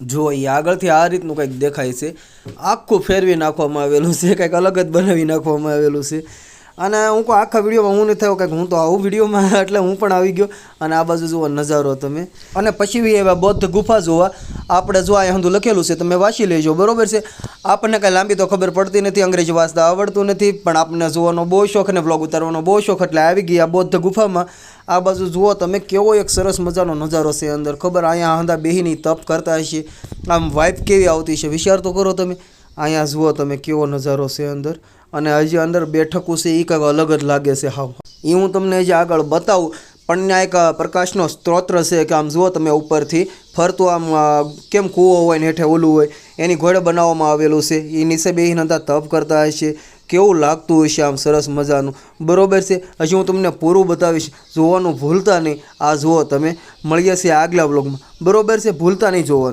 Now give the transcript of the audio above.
જો એ આગળથી આ રીતનું કંઈક દેખાય છે, આખું ફેરવી નાખવામાં આવેલું છે, કંઈક અલગ જ બનાવી નાખવામાં આવેલું છે. અને હું કહું આખા વિડીયોમાં હું નથી થયો કંઈક, હું તો આવું વિડીયોમાં એટલે હું પણ આવી ગયો. અને આ બાજુ જુઓ નજારો તમે. અને પછી બી એવા બૌદ્ધ ગુફા જોવા આપણે જો અહીંયા હંધું લખેલું છે તમે વાંચી લેજો, બરોબર છે. આપણને કાંઈ લાંબી તો ખબર પડતી નથી, અંગ્રેજી વાંચતા આવડતું નથી, પણ આપણને જોવાનો બહુ શોખ અને વ્લોગ ઉતારવાનો બહુ શોખ, એટલે આવી ગયા બૌદ્ધ ગુફામાં. આ બાજુ જુઓ તમે કેવો એક સરસ મજાનો નજારો છે અંદર, ખબર અહીંયા હંધા બેહીની તપ કરતા હશે, આમ વાઇફ કેવી આવતી છે વિચાર તો કરો તમે. અહીંયા જુઓ તમે કેવો નજારો છે અંદર, અને હજી અંદર બેઠકું છે એ કંઈક અલગ જ લાગે છે હાવ. એ હું તમને હજી આગળ બતાવું, પણ ત્યાં એક પ્રકાશનો સ્ત્રોત છે કે આમ જુઓ તમે ઉપરથી ફરતું આમ કેમ કૂવો હોય ને હેઠે ઓલું હોય એની ઘોડે બનાવવામાં આવેલું છે. એ નીચે બેહીને હતા તપ કરતા હશે, કેવું લાગતું હશે આમ સરસ મજાનું, બરોબર છે. હજી હું તમને પૂરું બતાવીશ, જોવાનું ભૂલતા નહીં. આ જુઓ તમે, મળીએ છીએ આગલા વ્લોગમાં, બરોબર છે, ભૂલતા નહીં જોવાનું.